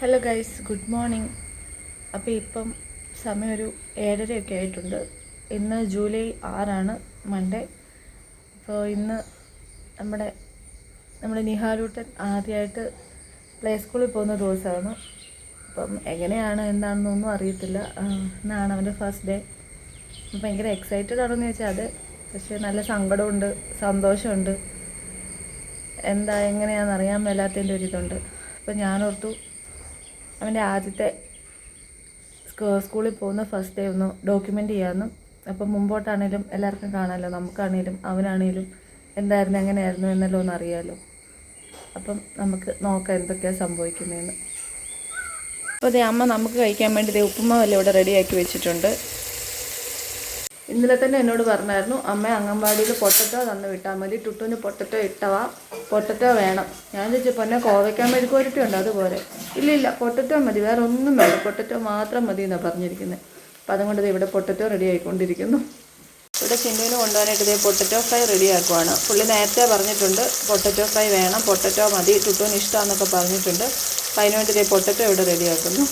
Hello guys, good morning. അപ്പോൾ ഇപ്പം സമയം ഒരു 7:30 ആയിട്ടുണ്ട്. ഇന്ന് ജൂലൈ 6 മൺഡേ. അപ്പോൾ ഇന്ന് നമ്മുടെ നിഹാലൂട്ടൻ ആദ്യമായിട്ട് പ്ലേ സ്കൂളിൽ പോകുന്ന ദിവസമാണ്. അപ്പം എങ്ങനെയാണ് എന്താണെന്നൊന്നും അറിയത്തില്ല. ഇന്നാണ് അവൻ്റെ ഫസ്റ്റ് ഡേ. അപ്പം ഭയങ്കര എക്സൈറ്റഡ് ആണെന്ന് ചോദിച്ചാൽ അതെ, പക്ഷേ നല്ല സങ്കടമുണ്ട്, സന്തോഷമുണ്ട്. എങ്ങനെയാണെന്ന് അറിയാൻ മേലാത്തതിൻ്റെ ഒരിതുണ്ട്. അപ്പം ഞാനോർത്തു അവൻ്റെ ആദ്യത്തെ സ്കൂളിൽ പോകുന്ന ഫസ്റ്റ് ഡേ ഒന്ന് ഡോക്യുമെൻ്റ് ചെയ്യാമെന്ന്. അപ്പം മുമ്പോട്ടാണേലും എല്ലാവർക്കും കാണാമല്ലോ, നമുക്കാണേലും അവനാണേലും എന്തായിരുന്നു എങ്ങനെയായിരുന്നു എന്നെല്ലാം ഒന്ന് അറിയാമല്ലോ. അപ്പം നമുക്ക് നോക്കാം എന്തൊക്കെയാണ് സംഭവിക്കുന്നതെന്ന്. അപ്പോൾ അതേ അമ്മ നമുക്ക് കഴിക്കാൻ വേണ്ടി ഉപ്പുമാവെല്ലാം ഇവിടെ റെഡിയാക്കി വെച്ചിട്ടുണ്ട്. ഇന്നലെ തന്നെ എന്നോട് പറഞ്ഞായിരുന്നു, അമ്മ അംഗൻവാടിയിൽ പൊട്ടറ്റോ തന്ന് വിട്ടാൽ മതി, ടുട്ടുവിന് പൊട്ടറ്റോ ഇട്ടവാ, പൊട്ടറ്റോ വേണം. ഞാൻ ചോദിച്ചപ്പോൾ എന്നെ കോവയ്ക്കാൻ മെഴുക്കുവരട്ടി ഉണ്ട് അതുപോലെ. ഇല്ല പൊട്ടറ്റോ മതി, വേറെ ഒന്നും വേണം, പൊട്ടറ്റോ മാത്രം മതി എന്നാണ് പറഞ്ഞിരിക്കുന്നത്. അപ്പോൾ അതുകൊണ്ട് ഇവിടെ പൊട്ടറ്റോ റെഡി ആയിക്കൊണ്ടിരിക്കുന്നു. ഇവിടെ ചിന്നുവിന് കൊണ്ടുപോകാനായിട്ട് പൊട്ടറ്റോ ഫ്രൈ റെഡിയാക്കുവാണ്. പുള്ളി നേരത്തെ പറഞ്ഞിട്ടുണ്ട് പൊട്ടറ്റോ ഫ്രൈ വേണം, പൊട്ടറ്റോ മതി, ടുട്ടുവിന് ഇഷ്ടമാണെന്നൊക്കെ പറഞ്ഞിട്ടുണ്ട്. അപ്പോൾ അതിനുവേണ്ടി പൊട്ടറ്റോ ഇവിടെ റെഡിയാക്കുന്നു.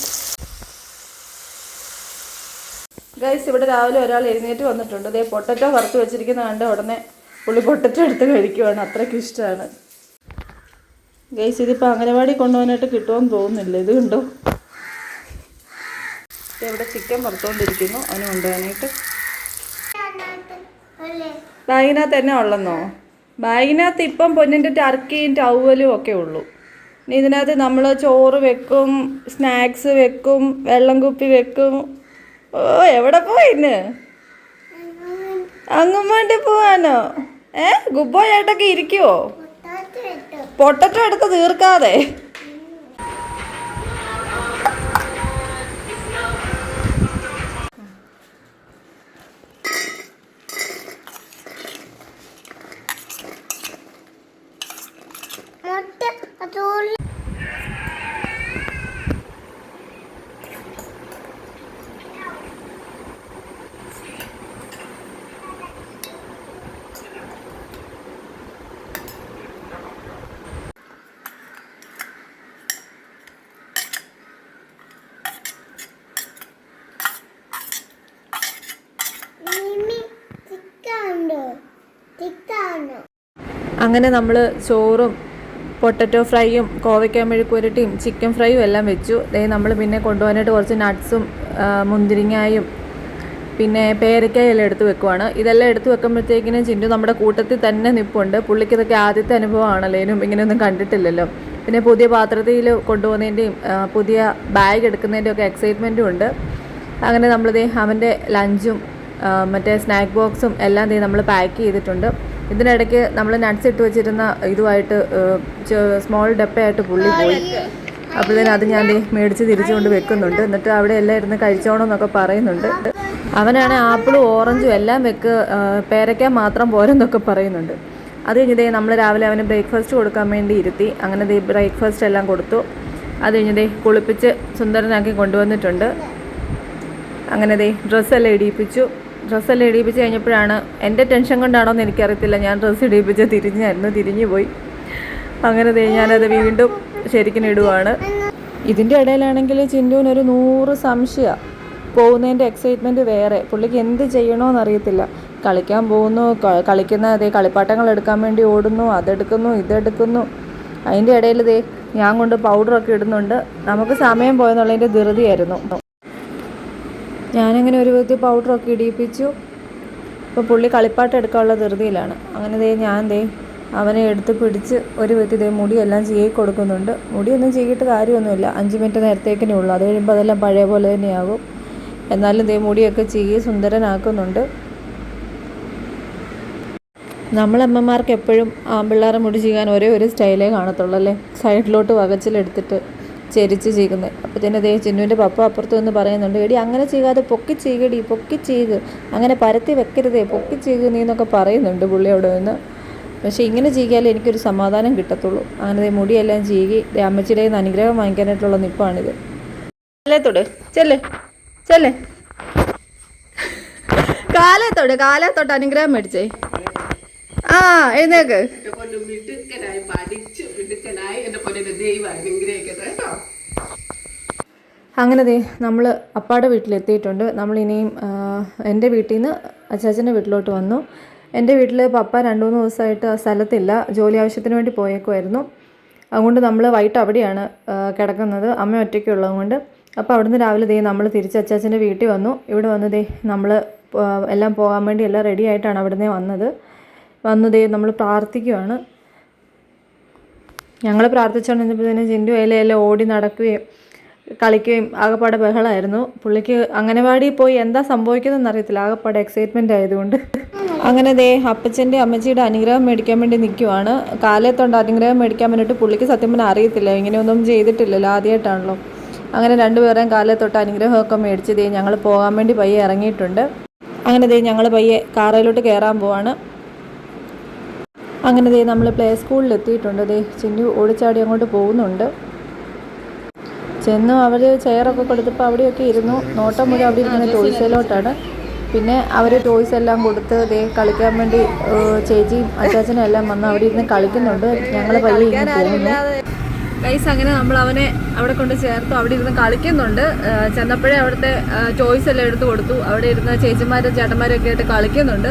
ഗൈസ്, ഇവിടെ രാവിലെ ഒരാൾ എഴുന്നേറ്റ് വന്നിട്ടുണ്ട്. പൊട്ടറ്റോ വറുത്ത് വെച്ചിരിക്കുന്ന കണ്ട് ഉടനെ പുള്ളി പൊട്ടറ്റോ എടുത്ത് കഴിക്കുവാണ്, അത്രയ്ക്ക് ഇഷ്ടമാണ്. ഗൈസ്, ഇതിപ്പോൾ അംഗനവാടി കൊണ്ടുപോകാനായിട്ട് കിട്ടുമെന്ന് തോന്നുന്നില്ല. ഇത് കണ്ടോ, ഇവിടെ ചിക്കൻ വറുത്തുകൊണ്ടിരിക്കുന്നു അവന് കൊണ്ടുപോകാനായിട്ട്. ബാഗിനകത്ത് തന്നെ ഉള്ളെന്നോ? ബാഗിനകത്ത് ഇപ്പം പൊന്നിൻ്റെ ടർക്കിയും ടവലും ഒക്കെ ഉള്ളൂ. ഇനി ഇതിനകത്ത് നമ്മൾ ചോറ് വെക്കും, സ്നാക്സ് വെക്കും, വെള്ളം കുപ്പി വെക്കും. ഓ, എവിടെ പോയിന്ന്? അങ്ങുമാണ്ടി പോവാനോ? ഗുബോ ചേട്ടൊക്കെ ഇരിക്കുവോ? പൊട്ടറ്റോ എടുത്ത് തീർക്കാതെ. അങ്ങനെ നമ്മൾ ചോറും പൊട്ടറ്റോ ഫ്രൈയും കോവയ്ക്ക മെഴുക്കുവരട്ടിയും ചിക്കൻ ഫ്രൈയും എല്ലാം വെച്ചു. നമ്മൾ പിന്നെ കൊണ്ടുപോകാനായിട്ട് കുറച്ച് നട്ട്സും മുന്തിരിങ്ങായും പിന്നെ പേരയ്ക്കായെല്ലാം എടുത്ത് വെക്കുവാണ്. ഇതെല്ലാം എടുത്ത് വെക്കുമ്പോഴത്തേക്കിനും ചിന്നു നമ്മുടെ കൂട്ടത്തിൽ തന്നെ നിൽപ്പുണ്ട്. പുള്ളിക്ക് ഇതൊക്കെ ആദ്യത്തെ അനുഭവമാണല്ലോ, ഇതിനും ഇങ്ങനെയൊന്നും കണ്ടിട്ടില്ലല്ലോ. പിന്നെ പുതിയ പാത്രത്തിൽ കൊണ്ടുപോകുന്നതിൻ്റെയും പുതിയ ബാഗ് എടുക്കുന്നതിൻ്റെയും ഒക്കെ എക്സൈറ്റ്മെൻറ്റും ഉണ്ട്. അങ്ങനെ നമ്മളിത് അവൻ്റെ ലഞ്ചും മറ്റേ സ്നാക്ക് ബോക്സും എല്ലാം നമ്മൾ പാക്ക് ചെയ്തിട്ടുണ്ട്. ഇതിനിടയ്ക്ക് നമ്മൾ നട്ട്സ് ഇട്ട് വെച്ചിരുന്ന ഇതുമായിട്ട് സ്മോൾ ഡപ്പയായിട്ട് പുള്ളി പോയി. അപ്പോഴത്തേനും അത് ഞാൻ മേടിച്ച് തിരിച്ചുകൊണ്ട് വെക്കുന്നുണ്ട്. എന്നിട്ട് അവിടെ എല്ലാം ഇരുന്ന് കഴിച്ചോണമെന്നൊക്കെ പറയുന്നുണ്ട്. അവനാണെങ്കിൽ ആപ്പിളും ഓറഞ്ചും എല്ലാം പേരയ്ക്കാൻ മാത്രം പോരെന്നൊക്കെ പറയുന്നുണ്ട്. അത് കഴിഞ്ഞ് നമ്മൾ രാവിലെ അവന് ബ്രേക്ക്ഫാസ്റ്റ് കൊടുക്കാൻ വേണ്ടി ഇരുത്തി. അങ്ങനെ ബ്രേക്ക്ഫാസ്റ്റ് എല്ലാം കൊടുത്തു. അത് കഴിഞ്ഞ് കുളിപ്പിച്ച് സുന്ദരനാക്കി കൊണ്ടുവന്നിട്ടുണ്ട്. അങ്ങനെ ഡ്രസ്സെല്ലാം ഇടിയിപ്പിച്ചു. കഴിഞ്ഞപ്പോഴാണ്, എൻ്റെ ടെൻഷൻ കൊണ്ടാണോ എന്ന് എനിക്കറിയത്തില്ല, ഞാൻ ഡ്രസ്സ് ഇടിയിപ്പിച്ച് തിരിഞ്ഞു പോയി. അങ്ങനെ ഞാനത് വീണ്ടും ശരിക്കും ഇടുവാണ്. ഇതിൻ്റെ ഇടയിലാണെങ്കിൽ ചിന്നുവിനൊരു 100 സംശയമാണ്. പോകുന്നതിൻ്റെ എക്സൈറ്റ്മെൻറ്റ് വേറെ. പുള്ളിക്ക് എന്ത് ചെയ്യണമെന്നറിയത്തില്ല. കളിക്കാൻ പോകുന്നു, കളിക്കുന്ന കളിപ്പാട്ടങ്ങൾ എടുക്കാൻ വേണ്ടി ഓടുന്നു, അതെടുക്കുന്നു ഇതെടുക്കുന്നു. അതിൻ്റെ ഇടയിൽ ഞാൻ കൊണ്ട് പൗഡറൊക്കെ ഇടുന്നുണ്ട്. നമുക്ക് സമയം പോയെന്നുള്ളതിൻ്റെ ധൃതിയായിരുന്നു. ഞാനങ്ങനെ ഒരു വിധത്തിൽ പൗഡറൊക്കെ ഇടിയിപ്പിച്ചു. ഇപ്പോൾ പുള്ളി കളിപ്പാട്ടം എടുക്കാനുള്ള ധൃതിയിലാണ്. അങ്ങനെ ഞാൻ അവനെ എടുത്ത് പിടിച്ച് ഒരു വിധത്തിൽ മുടിയെല്ലാം ചീകി കൊടുക്കുന്നുണ്ട്. മുടിയൊന്നും ചീകിയിട്ട് കാര്യമൊന്നുമില്ല, 5 മിനിറ്റ് നേരത്തേക്കിനേ ഉള്ളൂ. അത് കഴിയുമ്പോൾ അതെല്ലാം പഴയ പോലെ തന്നെയാകും. എന്നാലും മുടിയൊക്കെ ചീകി സുന്ദരനാക്കുന്നുണ്ട്. നമ്മളമ്മമാർക്ക് എപ്പോഴും ആൺപിള്ളേരെ മുടി ചീകാൻ ഒരേ ഒരു സ്റ്റൈലേ കാണത്തുള്ളൂ അല്ലേ, സൈഡിലോട്ട് വകച്ചിലെടുത്തിട്ട് ചെരിച്ച് ചീകുന്നത്. അപ്പോൾ തന്നെ ചിന്നുവിൻ്റെ പപ്പ അപ്പുറത്ത് നിന്ന് പറയുന്നുണ്ട്, എടി അങ്ങനെ ചെയ്യാതെ പൊക്കി ചീക്, അങ്ങനെ പരത്തി വെക്കരുതേ, പൊക്കി ചീക് നീ എന്നൊക്കെ പറയുന്നുണ്ട് പുള്ളിയോട് നിന്ന്. പക്ഷേ ഇങ്ങനെ ചീകിയാലേ എനിക്കൊരു സമാധാനം കിട്ടത്തുള്ളൂ. അങ്ങനെ മുടിയെല്ലാം ചീകി അമ്മച്ചിയുടെ നിന്ന് അനുഗ്രഹം വാങ്ങിക്കാനായിട്ടുള്ള നിപ്പാണിത്. കാലത്തോട് ചെല്ലേ കാലത്തോട്ട് അനുഗ്രഹം മേടിച്ചേ. എഴുന്നേക്ക്. അങ്ങനെ നമ്മൾ അപ്പാടെ വീട്ടിലെത്തിയിട്ടുണ്ട്. നമ്മളിനിയും എൻ്റെ വീട്ടിൽ നിന്ന് അച്ചാച്ചൻ്റെ വീട്ടിലോട്ട് വന്നു. എൻ്റെ വീട്ടിൽ പപ്പ 2-3 ദിവസമായിട്ട് സ്ഥലത്തില്ല, ജോലി ആവശ്യത്തിന് വേണ്ടി പോയേക്കുമായിരുന്നു. അതുകൊണ്ട് നമ്മൾ വൈകിട്ട് അവിടെയാണ് കിടക്കുന്നത്, അമ്മ ഒറ്റയ്ക്കുള്ളത് കൊണ്ട്. അപ്പോൾ അവിടുന്ന് രാവിലെ നമ്മൾ തിരിച്ച് അച്ചാച്ചൻ്റെ വീട്ടിൽ വന്നു. ഇവിടെ വന്ന് നമ്മൾ എല്ലാം പോകാൻ വേണ്ടി എല്ലാം റെഡി ആയിട്ടാണ് അവിടുന്ന് വന്നത്. നമ്മൾ പ്രാർത്ഥിക്കുകയാണ്. ഞങ്ങൾ പ്രാർത്ഥിച്ചുകൊണ്ടിരുന്നപ്പോഴത്തേനും ചിൻറ്റു എല്ലാം ഓടി നടക്കുകയും കളിക്കുകയും ആകപ്പാടെ ബഹളമായിരുന്നു. പുള്ളിക്ക് അംഗനവാടിയിൽ പോയി എന്താ സംഭവിക്കുന്നതെന്ന് അറിയത്തില്ല, ആകപ്പാടെ എക്സൈറ്റ്മെൻ്റ് ആയതുകൊണ്ട്. അങ്ങനെ അപ്പച്ചൻ്റെ അമ്മച്ചിയുടെ അനുഗ്രഹം മേടിക്കാൻ വേണ്ടി നിൽക്കുവാണ്. കാലത്തുണ്ട് അനുഗ്രഹം മേടിക്കാൻ വേണ്ടിയിട്ട്. പുള്ളിക്ക് സത്യം പറഞ്ഞാൽ അറിയത്തില്ല, ഇങ്ങനെയൊന്നും ചെയ്തിട്ടില്ലല്ലോ, ആദ്യമായിട്ടാണല്ലോ. അങ്ങനെ രണ്ടുപേരെയും കാലത്തൊട്ട് അനുഗ്രഹമൊക്കെ മേടിച്ച് ഞങ്ങൾ പോകാൻ വേണ്ടി പയ്യെ ഇറങ്ങിയിട്ടുണ്ട്. അങ്ങനെ ഞങ്ങൾ പയ്യെ കാറയിലോട്ട് കയറാൻ പോവാണ്. അങ്ങനെ നമ്മൾ പ്ലേ സ്കൂളിൽ എത്തിയിട്ടുണ്ട്. ചിന്നു ഓടിച്ചാടി അങ്ങോട്ട് പോകുന്നുണ്ട്. ചെന്നു അവർ ചെയറൊക്കെ കൊടുത്തപ്പോൾ അവിടെയൊക്കെ ഇരുന്നു. നോട്ടം മുഴുവൻ അവിടെ ഇരിക്കുന്ന ടോയ്സിലോട്ടാണ്. പിന്നെ അവർ ടോയ്സ് എല്ലാം കൊടുത്ത് കളിക്കാൻ വേണ്ടി ചേച്ചിയും അച്ചാച്ചനും എല്ലാം വന്ന് അവിടെ ഇരുന്ന് കളിക്കുന്നുണ്ട്. ഞങ്ങൾ പയ്യെ ഇങ്ങനെ പോകുന്നു. ഗൈസ്, അങ്ങനെ നമ്മൾ അവനെ അവിടെ കൊണ്ട് ചേർത്തു. അവിടെ ഇരുന്ന് കളിക്കുന്നുണ്ട്. ചെന്നപ്പോഴേ അവിടുത്തെ ടോയ്സ് എല്ലാം എടുത്ത് കൊടുത്തു. അവിടെ ഇരുന്ന് ചേച്ചിമാരും ചേട്ടന്മാരും ഒക്കെ ആയിട്ട് കളിക്കുന്നുണ്ട്.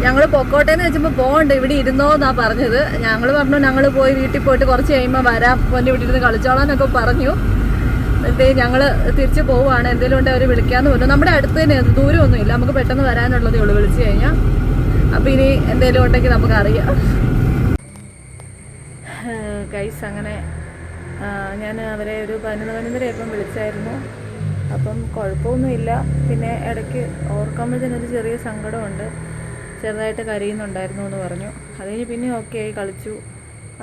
ഞങ്ങൾ പൊക്കോട്ടേന്ന് വെച്ചപ്പോൾ പോകണ്ട, ഇവിടെ ഇരുന്നോന്നാണ് പറഞ്ഞത്. ഞങ്ങൾ പറഞ്ഞു ഞങ്ങൾ പോയി വീട്ടിൽ പോയിട്ട് കുറച്ച് കഴിയുമ്പോൾ വരാം, പൊന്നെ ഇവിടെ ഇരുന്ന് കളിച്ചോളാന്നൊക്കെ പറഞ്ഞു. ഞങ്ങൾ തിരിച്ച് പോവുകയാണ്. എന്തെങ്കിലും ഉണ്ടെങ്കിൽ അവർ വിളിക്കാമെന്ന് പറഞ്ഞു. നമ്മുടെ അടുത്ത് തന്നെ, ദൂരമൊന്നുമില്ല, നമുക്ക് പെട്ടെന്ന് വരാനുള്ളതേ ഉള്ളൂ വിളിച്ചു കഴിഞ്ഞാൽ. അപ്പോൾ ഇനി എന്തെങ്കിലും ഉണ്ടെങ്കിൽ നമുക്കറിയാം. ഗൈസ്, അങ്ങനെ ഞാൻ അവരെ ഒരു 11-11:30 വിളിച്ചായിരുന്നു. അപ്പം കുഴപ്പമൊന്നുമില്ല. പിന്നെ ഇടയ്ക്ക് ഓർക്കുമ്പോഴത്തേനൊരു ചെറിയ സങ്കടമുണ്ട്, ചെറുതായിട്ട് കരയുന്നുണ്ടായിരുന്നു എന്ന് പറഞ്ഞു. അത് കഴിഞ്ഞ് പിന്നെ ഓക്കെ ആയി, കളിച്ചു.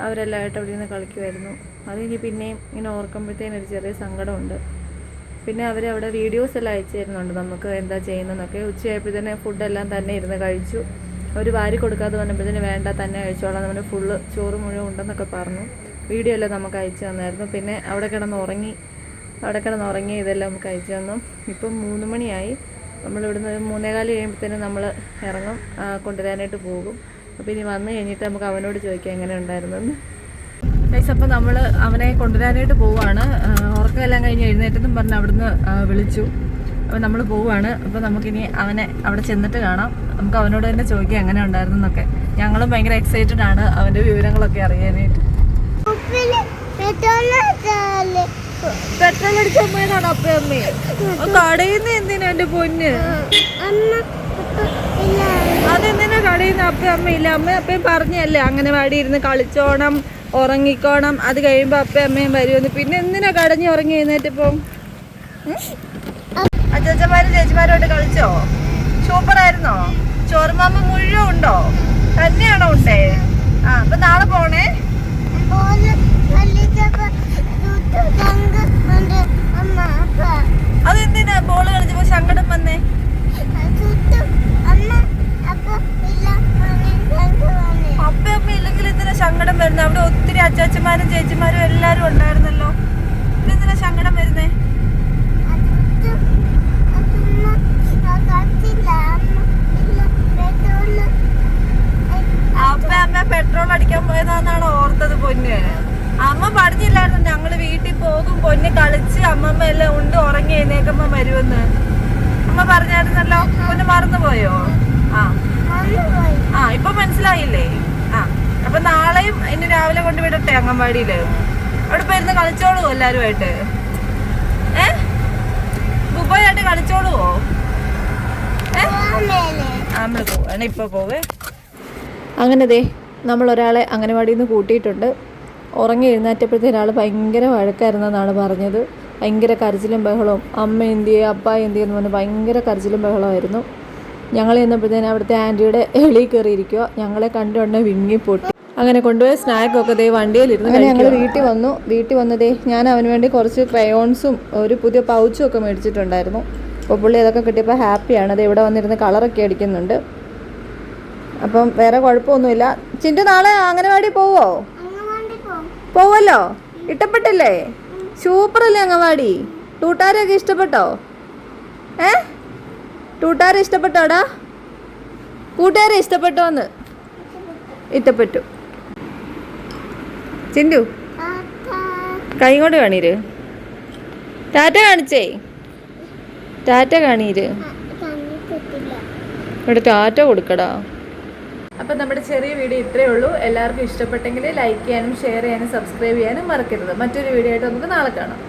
അവരെല്ലാമായിട്ട് അവിടെ നിന്ന് കളിക്കുമായിരുന്നു. അത് കഴിഞ്ഞ് പിന്നെയും ഇങ്ങനെ ഓർക്കുമ്പോഴത്തേനൊരു ചെറിയ സങ്കടമുണ്ട്. പിന്നെ അവരവിടെ വീഡിയോസ് എല്ലാം അയച്ചു തരുന്നുണ്ട് നമുക്ക് എന്താ ചെയ്യുന്നതെന്നൊക്കെ. ഉച്ചയായപ്പോഴത്തേനെ ഫുഡെല്ലാം തന്നെ ഇരുന്ന് കഴിച്ചു. അവർ വാരി കൊടുക്കാതെ പറഞ്ഞപ്പോഴത്തേന് വേണ്ട, തന്നെ കഴിച്ചോളാം, നമ്മുടെ ഫുള്ള് ചോറ് മുഴുവൻ ഉണ്ടെന്നൊക്കെ പറഞ്ഞു. വീഡിയോ എല്ലാം നമുക്ക് അയച്ചു തന്നായിരുന്നു. പിന്നെ അവിടെ കിടന്നുറങ്ങി ഇതെല്ലാം നമുക്ക് അയച്ചു തന്നു. ഇപ്പം 3 മണിയായി. നമ്മളിവിടുന്ന് 3:15 കഴിയുമ്പോഴത്തേനും നമ്മൾ ഇറങ്ങും, കൊണ്ടുവരാനായിട്ട് പോകും. അപ്പോൾ ഇനി വന്നു കഴിഞ്ഞിട്ട് നമുക്ക് അവനോട് ചോദിക്കാം എങ്ങനെ ഉണ്ടായിരുന്നെന്ന്. ഗൈസ്, അപ്പോൾ നമ്മൾ അവനെ കൊണ്ടുവരാനായിട്ട് പോവുകയാണ്. ഉറക്കമെല്ലാം കഴിഞ്ഞ് എഴുന്നേറ്റെന്നും പറഞ്ഞ് അവിടുന്ന് വിളിച്ചു. അപ്പോൾ നമ്മൾ പോവുകയാണ്. അപ്പോൾ നമുക്കിനി അവനെ അവിടെ ചെന്നിട്ട് കാണാം. നമുക്ക് അവനോട് തന്നെ ചോദിക്കാം എങ്ങനെ ഉണ്ടായിരുന്നെന്നൊക്കെ. ഞങ്ങളും ഭയങ്കര എക്സൈറ്റഡ് ആണ് അവൻ്റെ വിവരങ്ങളൊക്കെ അറിയാനായിട്ട്. പെട്രോൾ അടിച്ചമ്മേനാണ് അപ്പയമ്മേ കടയുന്ന എന്തിനാ എൻ്റെ പൊന്ന്? അതെന്തിനാ കടയുന്ന അപ്പയമ്മയില്ല? അപ്പയും പറഞ്ഞല്ലേ അംഗനവാടി ഇരുന്ന് കളിച്ചോണം, ഉറങ്ങിക്കോണം, അത് കഴിയുമ്പോൾ അപ്പയമ്മയും വരുമെന്ന്. പിന്നെ എന്തിനാ കടഞ്ഞ് ഉറങ്ങി എഴുന്നേറ്റിപ്പം? അച്ചാച്ചന്മാരും ചേച്ചിമാരോട്ട് കളിച്ചോ? സൂപ്പറായിരുന്നോ? ചോറുമാമ്പ് മുഴുവൻ ഉണ്ടോ? തന്നെയാണോ ഉണ്ടേ? അപ്പൊ നാളെ പോണേ. അതെന്തിനാ ബോള് കളിച്ചപ്പോ സങ്കടം വന്നേ? അപ്പ അമ്മ ഇല്ലെങ്കിൽ എന്തിനാ സങ്കടം വരുന്നത്? അവിടെ ഒത്തിരി അച്ചാച്ചന്മാരും ചേച്ചിമാരും എല്ലാരും ഉണ്ടായിരുന്നല്ലോ. ഇതെന്തിനാ സങ്കടം വരുന്നേ? അപ്പ അമ്മ പെട്രോൾ അടിക്കാൻ പോയതാന്നാണോ ഓർത്തത് പൊന്ന്? അമ്മ പറഞ്ഞില്ലായിരുന്നു ഞങ്ങള് വീട്ടിൽ പോകും, പൊന്ന് കളിച്ച് അമ്മമ്മ എല്ലാം ഉണ്ട് ഉറങ്ങി എഴുന്നേക്കുമ്പോ വരുമെന്ന്. അമ്മ പറഞ്ഞായിരുന്നല്ലോ. പൊന്ന് മറന്നുപോയോ? ഇപ്പൊ മനസ്സിലായില്ലേ? അപ്പൊ നാളെയും ഇന്ന് രാവിലെ കൊണ്ടുവിടട്ടെ അംഗൻവാടിയില്? അവിടെ പോയിരുന്ന് കളിച്ചോളുവോ എല്ലാരുമായിട്ട്? ദുബായിട്ട് കളിച്ചോളുവോ? നമ്മള് പോവാണ്, ഇപ്പൊ പോവേ. അങ്ങനെ നമ്മൾ ഒരാളെ അംഗനവാടിയിൽ നിന്ന് കൂട്ടിയിട്ടുണ്ട്. ഉറങ്ങി എഴുന്നേറ്റപ്പോഴത്തെ ഒരാൾ ഭയങ്കര വഴക്കായിരുന്നെന്നാണ് പറഞ്ഞത്. ഭയങ്കര കരച്ചിലും ബഹളവും. അമ്മ എന്തിയെ അപ്പ എന്തിയെന്ന് പറഞ്ഞ് ഭയങ്കര കരച്ചിലും ബഹളമായിരുന്നു. ഞങ്ങൾ ചെന്നപ്പോഴത്തേനും അവിടുത്തെ ആൻറ്റിയുടെ എളി കയറിയിരിക്കുക. ഞങ്ങളെ കണ്ടുകൊണ്ട് വിങ്ങിപ്പൊട്ടി. അങ്ങനെ കൊണ്ടുപോയ സ്നാക്കൊക്കെ വണ്ടിയിലിരുന്ന്. അങ്ങനെ ഞങ്ങൾ വീട്ടിൽ വന്ന് ഞാൻ അവന് വേണ്ടി കുറച്ച് ക്രയോൺസും ഒരു പുതിയ പൗച്ചും ഒക്കെ മേടിച്ചിട്ടുണ്ടായിരുന്നു. അപ്പോൾ പുള്ളി അതൊക്കെ കിട്ടിയപ്പോൾ ഹാപ്പിയാണ്. അത് ഇവിടെ വന്നിരുന്ന് കളറൊക്കെ അടിക്കുന്നുണ്ട്. അപ്പം വേറെ കുഴപ്പമൊന്നുമില്ല. ചിൻറ്റു നാളെ അംഗനവാടി പോവല്ലോ? ഇഷ്ടപ്പെട്ടില്ലേ? സൂപ്പറല്ലേ അംഗനവാടി? ടൂട്ടാരെയൊക്കെ ഇഷ്ടപ്പെട്ടോ? ടൂട്ടാരെ ഇഷ്ടപ്പെട്ടോടാ? കൂട്ടുകാരെ ഇഷ്ടപ്പെട്ടോന്ന്? ഇഷ്ടപ്പെട്ടു. ചിൻറ്റു കൈ കൊണ്ട് കാണിര്. ടാറ്റ കാണിച്ചേ, ടാറ്റ കാണീര്, ഇവിടെ ടാറ്റ കൊടുക്കടാ. അപ്പം നമ്മുടെ ചെറിയ വീഡിയോ ഇത്രയേ ഉള്ളൂ. എല്ലാവർക്കും ഇഷ്ടപ്പെട്ടെങ്കിൽ ലൈക്ക് ചെയ്യാനും ഷെയർ ചെയ്യാനും സബ്സ്ക്രൈബ് ചെയ്യാനും മറക്കരുത്. മറ്റൊരു വീഡിയോ ആയിട്ട് നമുക്ക് നാളെ കാണാം.